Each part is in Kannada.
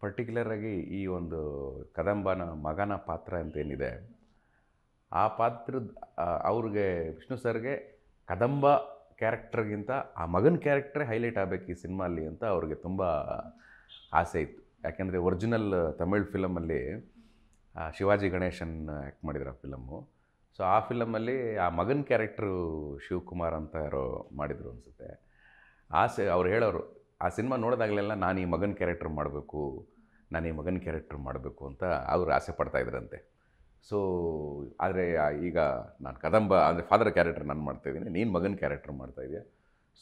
ಪರ್ಟಿಕ್ಯುಲರಾಗಿ ಈ ಒಂದು ಕದಂಬನ ಮಗನ ಪಾತ್ರ ಅಂತೇನಿದೆ, ಆ ಪಾತ್ರದ ಅವ್ರಿಗೆ ವಿಷ್ಣು ಸರ್ಗೆ ಕದಂಬ ಕ್ಯಾರೆಕ್ಟರ್ಗಿಂತ ಆ ಮಗನ ಕ್ಯಾರೆಕ್ಟ್ರೇ ಹೈಲೈಟ್ ಆಗಬೇಕು ಈ ಸಿನಿಮಾಲ್ಲಿ ಅಂತ ಅವ್ರಿಗೆ ತುಂಬ ಆಸೆ ಇತ್ತು. ಯಾಕೆಂದರೆ ಒರಿಜಿನಲ್ ತಮಿಳ್ ಫಿಲಮಲ್ಲಿ ಶಿವಾಜಿ ಗಣೇಶನ್ ಆ್ಯಕ್ಟ್ ಮಾಡಿದ್ರು ಆ ಫಿಲಮ್ಮು. ಸೊ ಆ ಫಿಲಮಲ್ಲಿ ಆ ಮಗನ ಕ್ಯಾರೆಕ್ಟ್ರು ಶಿವಕುಮಾರ್ ಅಂತ ಯಾರೋ ಮಾಡಿದರು ಅನಿಸುತ್ತೆ. ಆಸೆ ಅವ್ರು ಹೇಳೋರು, ಆ ಸಿನಿಮಾ ನೋಡಿದಾಗಲೆಲ್ಲ ನಾನು ಈ ಮಗನ ಕ್ಯಾರೆಕ್ಟ್ರ್ ಮಾಡಬೇಕು, ನಾನು ಈ ಮಗನ ಕ್ಯಾರೆಕ್ಟ್ರ್ ಮಾಡಬೇಕು ಅಂತ ಅವರು ಆಸೆ ಪಡ್ತಾಯಿದ್ರಂತೆ. ಸೊ ಆದರೆ ಈಗ ನಾನು ಕದಂಬ ಅಂದರೆ ಫಾದರ್ ಕ್ಯಾರೆಕ್ಟರ್ ನಾನು ಮಾಡ್ತಾಯಿದ್ದೀನಿ, ನೀನು ಮಗನ ಕ್ಯಾರೆಕ್ಟರ್ ಮಾಡ್ತಾಯಿದ್ಯಾ.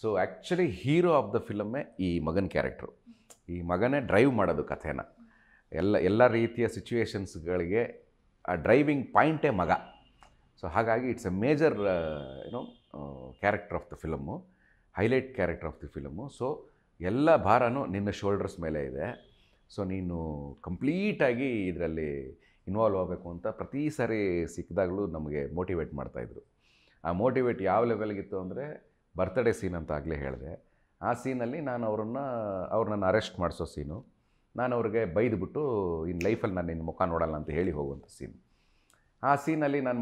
So actually hero of the ಫಿಲಮ್ಮೇ ಈ ಮಗನ ಕ್ಯಾರೆಕ್ಟ್ರು. ಈ ಮಗನೇ ಡ್ರೈವ್ ಮಾಡೋದು ಕಥೆನ. ಎಲ್ಲ ರೀತಿಯ ಸಿಚುವೇಶನ್ಸ್ಗಳಿಗೆ ಆ ಡ್ರೈವಿಂಗ್ ಪಾಯಿಂಟೇ ಮಗ. ಸೊ ಹಾಗಾಗಿ it's A major character of the film, highlight character of the film. So ಎಲ್ಲ ಭಾರನೂ ನಿನ್ನ ಶೋಲ್ಡರ್ಸ್ ಮೇಲೆ ಇದೆ. ಸೊ ನೀನು ಕಂಪ್ಲೀಟಾಗಿ ಇದರಲ್ಲಿ ಇನ್ವಾಲ್ವ್ ಆಗಬೇಕು ಅಂತ ಪ್ರತಿ ಸಾರಿ ಸಿಕ್ಕಿದಾಗಲೂ ನಮಗೆ ಮೋಟಿವೇಟ್ ಮಾಡ್ತಾಯಿದ್ರು. ಆ ಮೋಟಿವೇಟ್ ಯಾವ ಲೆವೆಲ್ಗಿತ್ತು ಅಂದರೆ, ಬರ್ತ್ಡೇ ಸೀನ್ ಅಂತ ಆಗಲೇ ಹೇಳಿದೆ. ಆ ಸೀನಲ್ಲಿ ನಾನು ಅವ್ರನ್ನ ಅರೆಸ್ಟ್ ಮಾಡಿಸೋ ಸೀನು. ನಾನು ಅವ್ರಿಗೆ ಬೈದುಬಿಟ್ಟು ಇನ್ನು ಲೈಫಲ್ಲಿ ನಾನು ನಿನ್ನ ಮುಖ ನೋಡಲ್ಲ ಅಂತ ಹೇಳಿ ಹೋಗುವಂಥ ಸೀನ್. ಆ ಸೀನಲ್ಲಿ ನಾನು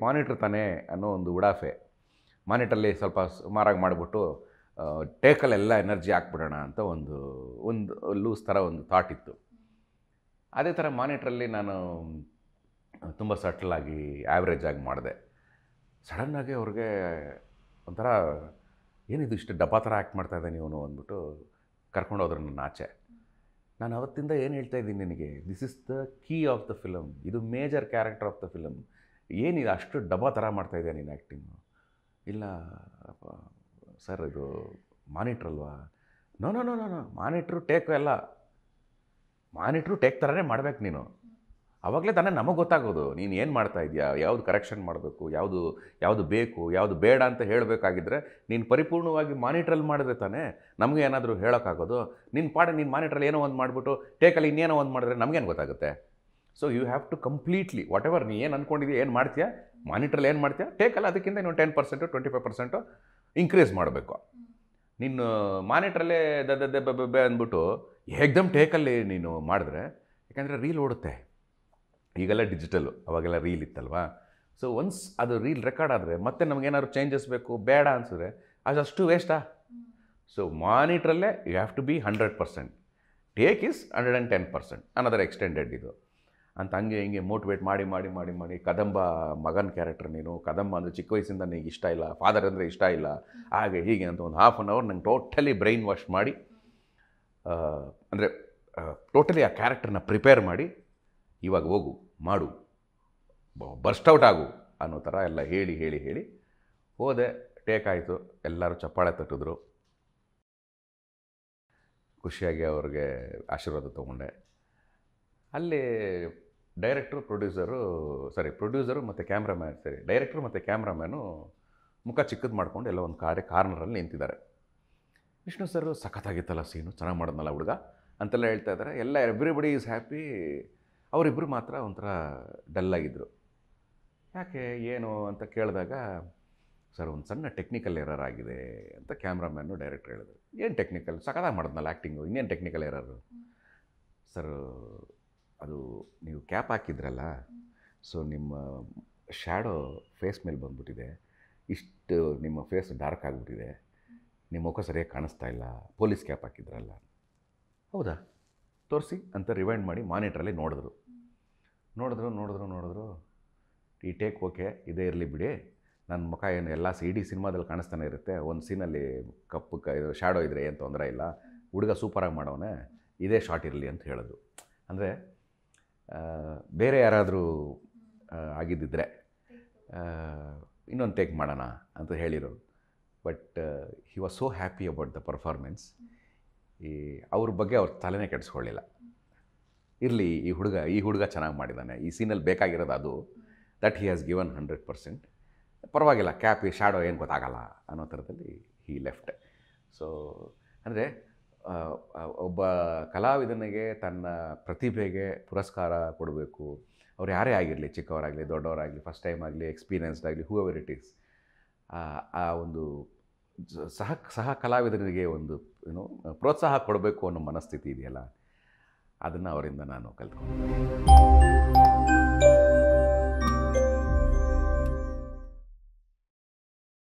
ಮಾನಿಟ್ರ್ ತಾನೇ ಅನ್ನೋ ಒಂದು ಉಡಾಫೆ, ಮಾನಿಟ್ರಲ್ಲಿ ಸ್ವಲ್ಪ ಸುಮಾರಾಗಿ ಮಾಡಿಬಿಟ್ಟು ಟೇಕಲ್ಲೆಲ್ಲ ಎನರ್ಜಿ ಹಾಕ್ಬಿಡೋಣ ಅಂತ ಒಂದು ಲೂಸ್ ಥರ ಒಂದು ಥಾಟ್ ಇತ್ತು. ಅದೇ ಥರ ಮಾನಿಟ್ರಲ್ಲಿ ನಾನು ತುಂಬ ಸಟ್ಲಾಗಿ ಆ್ಯಾವ್ರೇಜ್ ಆಗಿ ಮಾಡಿದೆ. ಸಡನ್ನಾಗಿ ಅವ್ರಿಗೆ ಒಂಥರ ಏನಿದು ಇಷ್ಟು ಡಬ್ಬಾ ಥರ ಆ್ಯಕ್ಟ್ ಮಾಡ್ತಾಯಿದ್ದೆ ನೀವು ಅಂದ್ಬಿಟ್ಟು ಕರ್ಕೊಂಡೋದ್ರು ನನ್ನ ಆಚೆ. ನಾನು ಅವತ್ತಿಂದ ಏನು ಹೇಳ್ತಾ ಇದ್ದೀನಿ ನಿನಗೆ, this is the key of the film, ಇದು major character of the film. ಏನಿದೆ ಅಷ್ಟು ಡಬ್ಬಾ ಥರ ಮಾಡ್ತಾಯಿದ್ದೆ ನೀನು ಆ್ಯಕ್ಟಿಂಗು. ಇಲ್ಲ ಸರ್ ಇದು ಮಾನಿಟ್ರ್ ಅಲ್ವಾ? No no no no no monitor take ಎಲ್ಲ ಮಾನಿಟ್ರು ಟೇಕ್ ಥರನೇ ಮಾಡ್ಬೇಕು ನೀನು. ಆವಾಗಲೇ ತಾನೇ ನಮಗೆ ಗೊತ್ತಾಗೋದು ನೀನು ಏನು ಮಾಡ್ತಾ ಇದೆಯಾ, ಯಾವುದು ಕರೆಕ್ಷನ್ ಮಾಡಬೇಕು, ಯಾವುದು ಬೇಕು, ಯಾವುದು ಬೇಡ ಅಂತ ಹೇಳಬೇಕಾಗಿದ್ದರೆ ನೀನು ಪರಿಪೂರ್ಣವಾಗಿ ಮಾನಿಟ್ರಲ್ಲಿ ಮಾಡಿದ್ರೆ ತಾನೇ ನಮಗೆ ಏನಾದರೂ ಹೇಳೋಕ್ಕಾಗೋದು. ನೀನು ಮಾನಿಟ್ರಲ್ಲಿ ಏನೋ ಒಂದು ಮಾಡಿಬಿಟ್ಟು ಟೇಕಲ್ಲಿ ಇನ್ನೇನೋ ಒಂದು ಮಾಡಿದ್ರೆ ನಮಗೇನು ಗೊತ್ತಾಗುತ್ತೆ. So you have to completely whatever ನೀ ಏನು ಅಂದ್ಕೊಂಡಿದ್ದೀಯ, ಏನು ಮಾಡ್ತೀಯಾ, ಮಾನಿಟ್ರಲ್ಲಿ ಏನು ಮಾಡ್ತೀಯಾ, ಟೇಕಲ್ಲ ಅದಕ್ಕಿಂತ ಇನ್ನೊಂದು 10% 25% ಇನ್ಕ್ರೀಸ್ ಮಾಡಬೇಕು. ನೀನು ಮಾನಿಟ್ರಲ್ಲೇ ಬೆ ಅಂದ್ಬಿಟ್ಟು ಏಕ್ದಮ್ ಟೇಕಲ್ಲಿ ನೀನು ಮಾಡಿದ್ರೆ, ಯಾಕಂದರೆ ರೀಲ್ ಓಡುತ್ತೆ. ಈಗೆಲ್ಲ ಡಿಜಿಟಲು, ಅವಾಗೆಲ್ಲ ರೀಲ್ ಇತ್ತಲ್ವಾ. ಸೊ ಒನ್ಸ್ ಅದು ರೀಲ್ ರೆಕಾರ್ಡ್ ಆದರೆ ಮತ್ತೆ ನಮಗೇನಾದ್ರು ಚೇಂಜಸ್ ಬೇಕು ಬೇಡ ಅನಿಸಿದ್ರೆ ಅದಷ್ಟು ವೇಸ್ಟಾ. ಸೊ ಮಾನಿಟ್ರಲ್ಲೇ you have to be 100%, take is 110%, another extended ಇದು ಅಂತ ಹಂಗೆ ಹಿಂಗೆ ಮೋಟಿವೇಟ್ ಮಾಡಿ ಕದಂಬ ಮಗನ ಕ್ಯಾರೆಕ್ಟರ್ ನೀನು, ಕದಂಬ ಅಂದರೆ ಚಿಕ್ಕ ವಯಸ್ಸಿಂದ ನಿನಗೆ ಇಷ್ಟ ಇಲ್ಲ, ಫಾದರ್ ಅಂದರೆ ಇಷ್ಟ ಇಲ್ಲ, ಹಾಗೆ ಹೀಗೆ ಅಂತ ಒಂದು ಹಾಫ್ ಆನ್ ಅವರ್ ನಂಗೆ ಟೋಟಲಿ ಬ್ರೈನ್ ವಾಶ್ ಮಾಡಿ, ಅಂದರೆ ಟೋಟಲಿ ಆ ಕ್ಯಾರೆಕ್ಟರ್ನ ಪ್ರಿಪೇರ್ ಮಾಡಿ, ಇವಾಗ ಹೋಗು ಮಾಡು ಬರ್ಸ್ಟ್ ಔಟ್ ಆಗು ಅನ್ನೋ ಥರ ಎಲ್ಲ ಹೇಳಿ ಹೋದೆ. ಟೇಕ್ ಆಯಿತು, ಎಲ್ಲರೂ ಚಪ್ಪಾಳೆ ತಟ್ಟಿದ್ರು. ಖುಷಿಯಾಗಿ ಅವ್ರಿಗೆ ಆಶೀರ್ವಾದ ತೊಗೊಂಡೆ. ಅಲ್ಲಿ ಪ್ರೊಡ್ಯೂಸರು ಮತ್ತು ಕ್ಯಾಮ್ರಾಮ್ಯಾನ್ ಡೈರೆಕ್ಟ್ರು ಮತ್ತು ಕ್ಯಾಮ್ರಾಮ್ಯಾನು ಮುಖ ಚಿಕ್ಕದು ಮಾಡ್ಕೊಂಡು ಎಲ್ಲ ಒಂದು ಕಾರ್ನರಲ್ಲಿ ನಿಂತಿದ್ದಾರೆ. ವಿಷ್ಣು ಸರ್ ಸಖತ್ತಾಗಿತ್ತಲ್ಲ ಸೀನು, ಚೆನ್ನಾಗಿ ಮಾಡಿದ್ನಲ್ಲ ಹುಡುಗ ಅಂತೆಲ್ಲ ಹೇಳ್ತಾ ಇದ್ದಾರೆ. Everybody is happy. ಅವರಿಬ್ಬರು ಮಾತ್ರ ಒಂಥರ ಡಲ್ಲಾಗಿದ್ದರು. ಯಾಕೆ ಏನು ಅಂತ ಕೇಳಿದಾಗ, ಸರ್ ಒಂದು ಸಣ್ಣ ಟೆಕ್ನಿಕಲ್ ಎರರ್ ಆಗಿದೆ ಅಂತ ಕ್ಯಾಮ್ರಾಮ್ಯಾನು ಡೈರೆಕ್ಟ್ರ್ ಹೇಳಿದ್ರು. ಏನು ಟೆಕ್ನಿಕಲ್, ಸಖತ್ತಾಗಿ ಮಾಡಿದ್ನಲ್ಲ ಆ್ಯಕ್ಟಿಂಗು, ಇನ್ನೇನು ಟೆಕ್ನಿಕಲ್ ಎರರು? ಸರ್ ಅದು ನೀವು ಕ್ಯಾಪ್ ಹಾಕಿದ್ರಲ್ಲ, ಸೊ ನಿಮ್ಮ ಶ್ಯಾಡೋ ಫೇಸ್ ಮೇಲೆ ಬಂದ್ಬಿಟ್ಟಿದೆ, ಇಷ್ಟು ನಿಮ್ಮ ಫೇಸ್ ಡಾರ್ಕ್ ಆಗಿಬಿಟ್ಟಿದೆ, ನಿಮ್ಮ ಮುಖ ಸರಿಯಾಗಿ ಕಾಣಿಸ್ತಾ ಇಲ್ಲ, ಪೊಲೀಸ್ ಕ್ಯಾಪ್ ಹಾಕಿದ್ರಲ್ಲ. ಹೌದಾ ತೋರಿಸಿ ಅಂತ ರಿವೈಂಡ್ ಮಾಡಿ ಮಾನಿಟ್ರಲ್ಲಿ ನೋಡಿದ್ರು. ಈ ಟೇಕ್ ಓಕೆ ಇದೇ ಇರಲಿ ಬಿಡಿ, ನನ್ನ ಮುಖ ಏನು ಎಲ್ಲ ಇಡೀ ಸಿನಿಮಾದಲ್ಲಿ ಕಾಣಿಸ್ತಾನೆ ಇರುತ್ತೆ, ಒಂದು ಸೀನಲ್ಲಿ ಕಪ್ಪು ಇದು ಶ್ಯಾಡೋ ಇದ್ದರೆ ಏನು ತೊಂದರೆ ಇಲ್ಲ, ಹುಡುಗ ಸೂಪರಾಗಿ ಮಾಡೋನೆ, ಇದೇ ಶಾರ್ಟ್ ಇರಲಿ ಅಂತ ಹೇಳಿದ್ರು. ಅಂದರೆ ಬೇರೆ ಯಾರಾದರೂ ಆಗಿದ್ದಿದ್ರೆ ಇನ್ನೊಂದು ಟೇಕ್ ಮಾಡೋಣ ಅಂತ ಹೇಳಿದರು. But he was so happy about the performance. ಅವ್ರ ಬಗ್ಗೆ ಅವ್ರ ತಲೆನೇ ಕೆಡಿಸ್ಕೊಳ್ಳಿಲ್ಲ. ಇರಲಿ ಈ ಹುಡುಗ ಚೆನ್ನಾಗಿ ಮಾಡಿದ್ದಾನೆ, ಈ ಸೀನಲ್ಲಿ ಬೇಕಾಗಿರೋದು ಅದು, ದಟ್ ಹಿ ಹ್ಯಾಸ್ ಗಿವನ್ 100%, ಪರವಾಗಿಲ್ಲ, ಕ್ಯಾಪ್ ಶ್ಯಾಡೋ ಏನು ಗೊತ್ತಾಗಲ್ಲ ಅನ್ನೋ ಥರದಲ್ಲಿ ಹಿ ಲೆಫ್ಟ್. ಸೊ ಅಂದರೆ ಒಬ್ಬ ಕಲಾವಿದನಿಗೆ ತನ್ನ ಪ್ರತಿಭೆಗೆ ಪುರಸ್ಕಾರ ಕೊಡಬೇಕು. ಅವ್ರು ಯಾರೇ ಆಗಿರಲಿ, ಚಿಕ್ಕವರಾಗಲಿ ದೊಡ್ಡವರಾಗಲಿ, ಫಸ್ಟ್ ಟೈಮ್ ಆಗಲಿ, ಎಕ್ಸ್ಪೀರಿಯನ್ಸ್ಡ್ ಆಗಲಿ, ಹೂ ಎವರ್ ಇಟ್ ಈಸ್, ಆ ಒಂದು ಸಹ ಕಲಾವಿದನಿಗೆ ಒಂದು ಪ್ರೋತ್ಸಾಹ ಕೊಡಬೇಕು ಅನ್ನೋ ಮನಸ್ಥಿತಿ ಇದೆಯಲ್ಲ, ಅದನ್ನು ಅವರಿಂದ ನಾನು ಕಲ್ತ್ಕೊಂಡೆ.